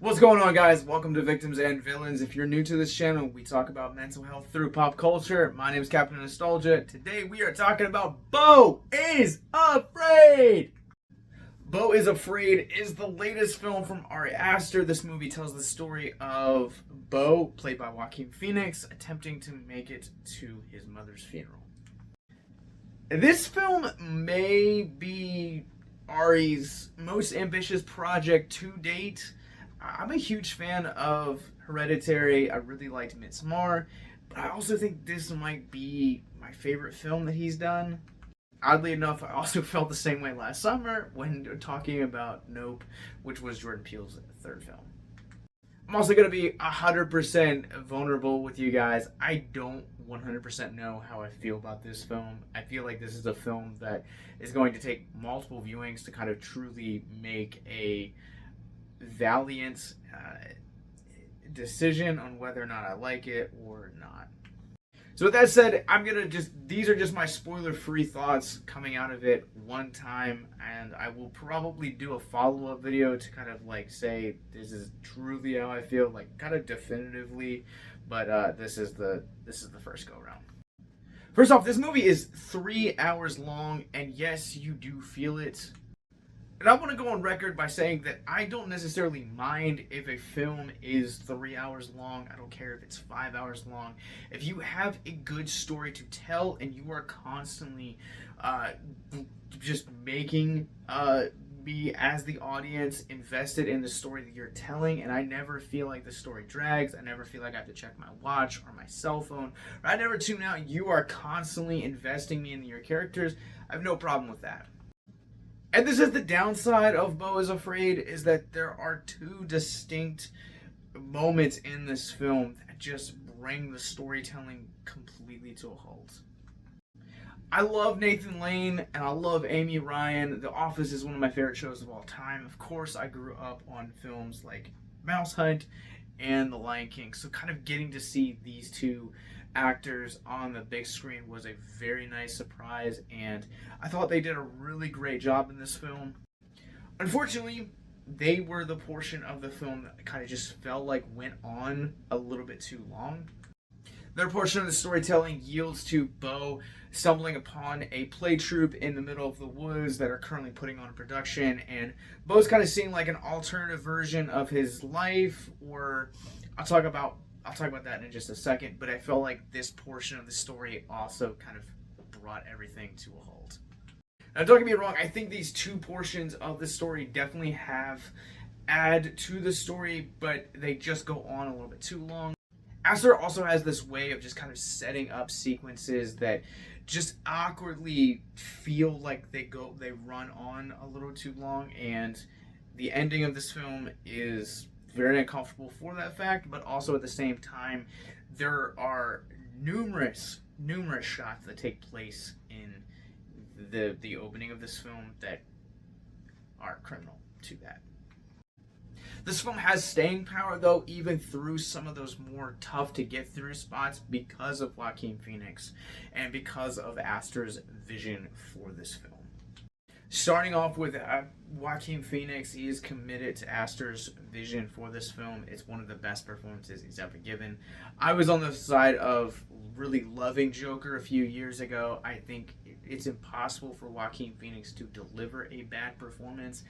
What's going on, guys? Welcome to Victims and Villains. If you're new to this channel, we talk about mental health through pop culture. My name is Captain Nostalgia. Today we are talking about Beau is Afraid. Beau is Afraid is the latest film from Ari Aster. This movie tells the story of Beau, played by Joaquin Phoenix, attempting to make it to his mother's funeral. This film may be Ari's most ambitious project to date. I'm a huge fan of Hereditary. I really liked Midsommar, but I also think this might be my favorite film that he's done. Oddly enough, I also felt the same way last summer when talking about Nope, which was Jordan Peele's third film. I'm also going to be 100% vulnerable with you guys. I don't 100% know how I feel about this film. I feel like this is a film that is going to take multiple viewings to kind of truly make a valiant decision on whether or not I like it or not. So with that said, these are just my spoiler-free thoughts coming out of it one time, and I will probably do a follow-up video to kind of like say this is truly how I feel, like kind of definitively, but this is the first go round. First off, this movie is 3 hours long, and yes, you do feel it. And I want to go on record by saying that I don't necessarily mind if a film is 3 hours long. I don't care if it's 5 hours long. If you have a good story to tell and you are constantly just making me as the audience invested in the story that you're telling, and I never feel like the story drags, I never feel like I have to check my watch or my cell phone, or I never tune out, you are constantly investing me in your characters, I have no problem with that. And this is the downside of Beau is Afraid, is that there are two distinct moments in this film that just bring the storytelling completely to a halt. I love Nathan Lane and I love Amy Ryan. The Office is one of my favorite shows of all time. Of course, I grew up on films like Mouse Hunt and The Lion King, so kind of getting to see these two actors on the big screen was a very nice surprise, and I thought they did a really great job in this film. Unfortunately, they were the portion of the film that kind of just felt like went on a little bit too long. Their portion of the storytelling yields to Beau stumbling upon a play troupe in the middle of the woods that are currently putting on a production, and Beau's kind of seeing like an alternative version of his life, or I'll talk about that in just a second, but I felt like this portion of the story also kind of brought everything to a halt. Now, don't get me wrong, I think these two portions of the story definitely add to the story, but they just go on a little bit too long. Aster also has this way of just kind of setting up sequences that just awkwardly feel like they run on a little too long, and the ending of this film is very uncomfortable for that fact, but also at the same time, there are numerous shots that take place in the opening of this film that are criminal to that. This film has staying power, though, even through some of those more tough to get through spots, because of Joaquin Phoenix and because of Aster's vision for this film. Starting off with Joaquin Phoenix, he is committed to Aster's vision for this film. It's one of the best performances he's ever given. I was on the side of really loving Joker a few years ago. I think it's impossible for Joaquin Phoenix to deliver a bad performance,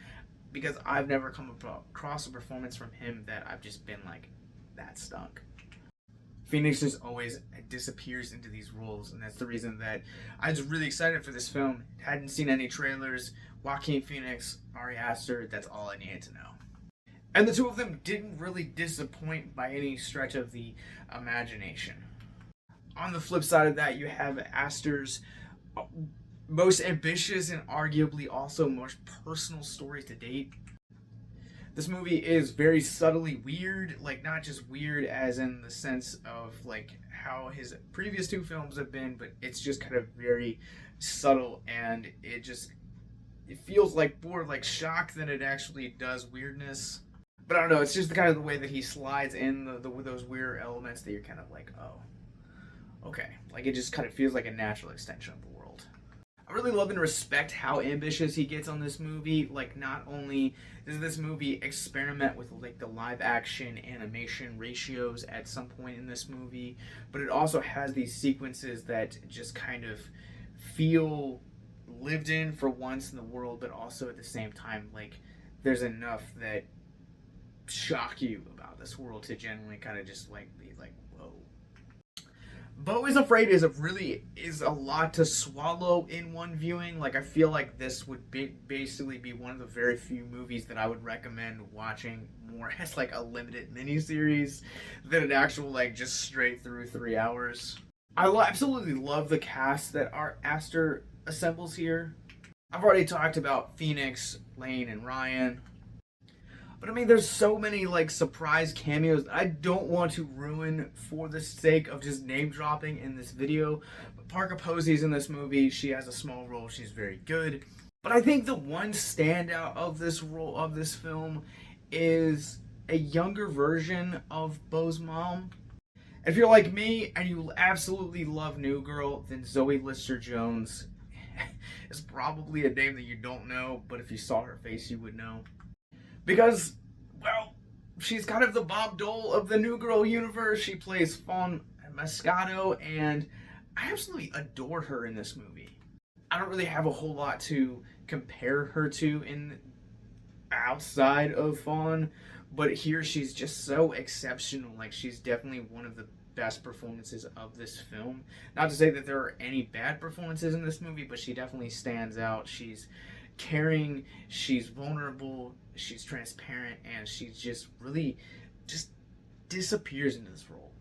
because I've never come across a performance from him that I've just been like, that stunk. Phoenix just always disappears into these roles, and that's the reason that I was really excited for this film. Hadn't seen any trailers. Joaquin Phoenix, Ari Aster, that's all I needed to know. And the two of them didn't really disappoint by any stretch of the imagination. On the flip side of that, you have Aster's most ambitious and arguably also most personal story to date. This movie is very subtly weird, like not just weird as in the sense of like how his previous two films have been, but it's just kind of very subtle, and it feels like more like shock than it actually does weirdness. But I don't know, it's just the way that he slides in those weird elements that you're kind of like, oh, okay. Like it just kind of feels like a natural extension of the world. I really love and respect how ambitious he gets on this movie. Like, not only does this movie experiment with like the live action animation ratios at some point in this movie, but it also has these sequences that just kind of feel lived in for once in the world, but also at the same time, like, there's enough that shock you about this world to genuinely kind of just like be like, whoa. Beau is Afraid is a lot to swallow in one viewing. Like, I feel like this would basically be one of the very few movies that I would recommend watching more as like a limited miniseries than an actual like just straight through 3 hours. I absolutely love the cast that Ari Aster assembles here. I've already talked about Phoenix, Lane, and Ryan. But I mean, there's so many like surprise cameos that I don't want to ruin for the sake of just name dropping in this video. But Parker Posey's in this movie. She has a small role. She's very good. But I think the one standout of this role of this film is a younger version of Beau's mom. If you're like me and you absolutely love New Girl, then Zoe Lister-Jones is probably a name that you don't know, but if you saw her face, you would know. Because, well, she's kind of the Bob Dole of the New Girl universe. She plays Fawn Moscato, and I absolutely adore her in this movie. I don't really have a whole lot to compare her to in outside of Fawn, but here she's just so exceptional. Like, she's definitely one of the best performances of this film. Not to say that there are any bad performances in this movie, but she definitely stands out. She's caring, she's vulnerable, she's transparent, and she just really just disappears into this role.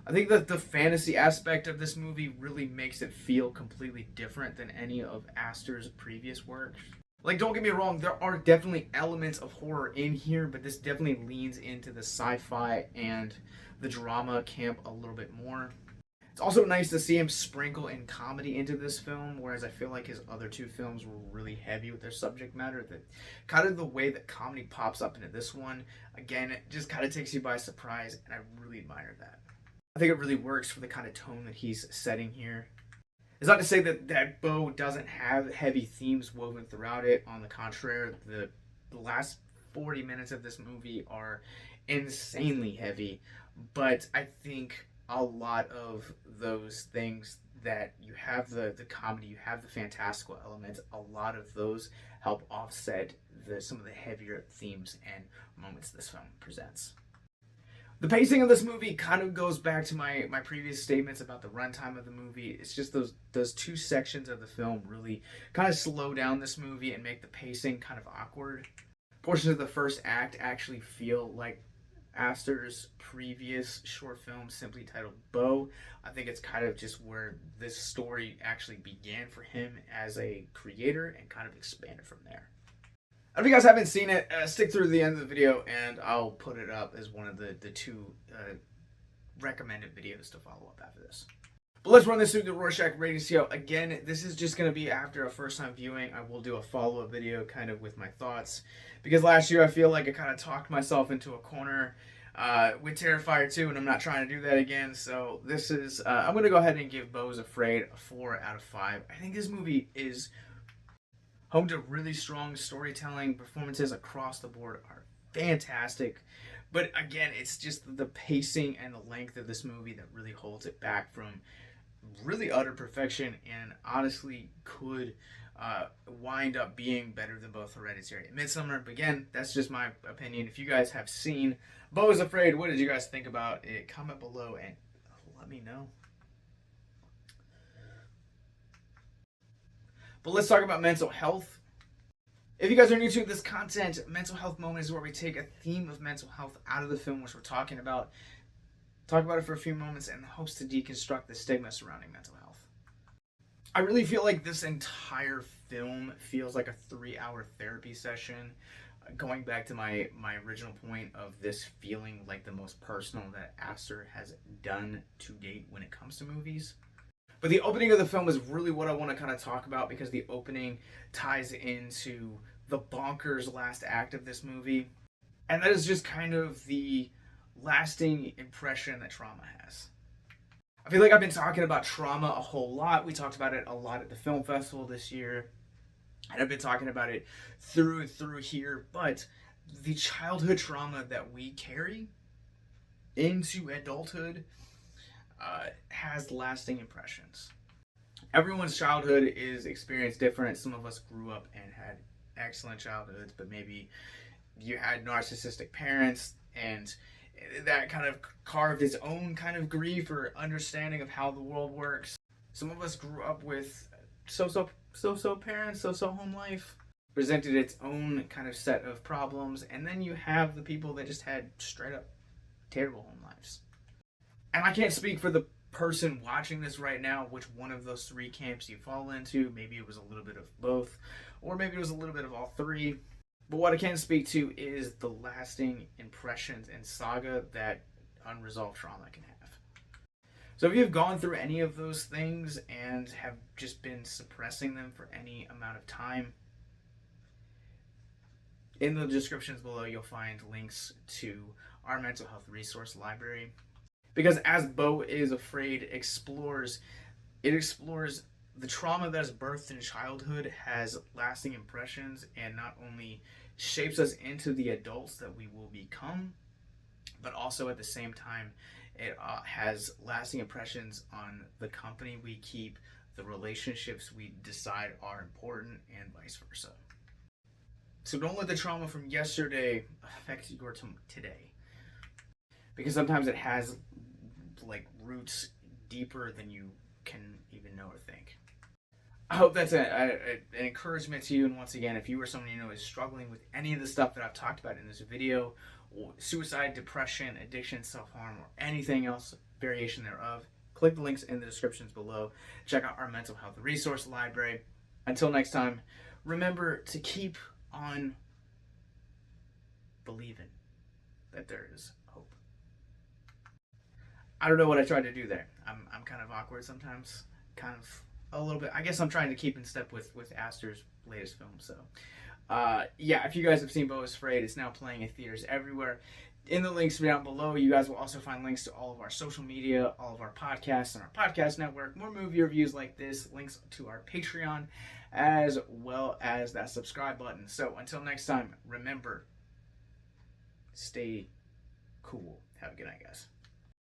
I think that the fantasy aspect of this movie really makes it feel completely different than any of Aster's previous work. Like, don't get me wrong, there are definitely elements of horror in here, but this definitely leans into the sci-fi and the drama camp a little bit more. It's also nice to see him sprinkle in comedy into this film, whereas I feel like his other two films were really heavy with their subject matter. That kind of the way that comedy pops up into this one, again, it just kind of takes you by surprise, and I really admire that. I think it really works for the kind of tone that he's setting here. It's not to say that Beau doesn't have heavy themes woven throughout it. On the contrary, the last 40 minutes of this movie are insanely heavy, but I think a lot of those things that you have the comedy, you have the fantastical elements, a lot of those help offset some of the heavier themes and moments this film presents. The pacing of this movie kind of goes back to my previous statements about the runtime of the movie. It's just those two sections of the film really kind of slow down this movie and make the pacing kind of awkward. Portions of the first act actually feel like Aster's previous short film simply titled Beau. I think it's kind of just where this story actually began for him as a creator and kind of expanded from there. If you guys haven't seen it, stick through the end of the video and I'll put it up as one of the two recommended videos to follow up after this. But let's run this through the Rorschach rating scale. Again, this is just going to be after a first time viewing. I will do a follow-up video kind of with my thoughts. Because last year I feel like I kind of talked myself into a corner with Terrifier 2, and I'm not trying to do that again. So this is, I'm going to go ahead and give Beau is Afraid a 4 out of 5. I think this movie is home to really strong storytelling. Performances across the board are fantastic. But again, it's just the pacing and the length of this movie that really holds it back from really utter perfection, and honestly could wind up being better than both Hereditary and Midsommar. But again, that's just my opinion. If you guys have seen Beau is Afraid, what did you guys think about it? Comment below and let me know. But let's talk about mental health. If you guys are new to this content, Mental Health Moment is where we take a theme of mental health out of the film which we're talking about, talk about it for a few moments in the hopes to deconstruct the stigma surrounding mental health. I really feel like this entire film feels like a 3-hour therapy session. Going back to my original point of this feeling like the most personal that Aster has done to date when it comes to movies. But the opening of the film is really what I want to kind of talk about, because the opening ties into the bonkers last act of this movie. And that is just kind of the lasting impression that trauma has. I feel like I've been talking about trauma a whole lot. We talked about it a lot at the film festival this year, and I've been talking about it through and through here. But the childhood trauma that we carry into adulthood has lasting impressions. Everyone's childhood is experienced different. Some of us grew up and had excellent childhoods, but maybe you had narcissistic parents, and that kind of carved its own kind of grief or understanding of how the world works. Some of us grew up with so parents, so home life, presented its own kind of set of problems, and then you have the people that just had straight up terrible home lives. And I can't speak for the person watching this right now which one of those three camps you fall into. Maybe it was a little bit of both, or maybe it was a little bit of all three. But what I can speak to is the lasting impressions and saga that unresolved trauma can have. So if you've gone through any of those things and have just been suppressing them for any amount of time, in the descriptions below you'll find links to our mental health resource library. Because As Beau is Afraid explores the trauma that is birthed in childhood has lasting impressions and not only shapes us into the adults that we will become, but also at the same time it has lasting impressions on the company we keep, the relationships we decide are important, and vice versa. So don't let the trauma from yesterday affect your today, because sometimes it has like roots deeper than you can even know or think. I hope that's an encouragement to you. And once again, if you or someone you know is struggling with any of the stuff that I've talked about in this video, or suicide, depression, addiction, self-harm, or anything else, variation thereof, click the links in the descriptions below. Check out our mental health resource library. Until next time, remember to keep on believing that there is hope. I don't know what I tried to do there. I'm kind of awkward sometimes, kind of a little bit. I guess I'm trying to keep in step with Aster's latest film. So yeah, if you guys have seen Beau is Afraid, it's now playing in theaters everywhere. In the links down below, you guys will also find links to all of our social media, all of our podcasts and our podcast network, more movie reviews like this, links to our Patreon, as well as that subscribe button. So until next time, remember, stay cool. Have a good night, guys.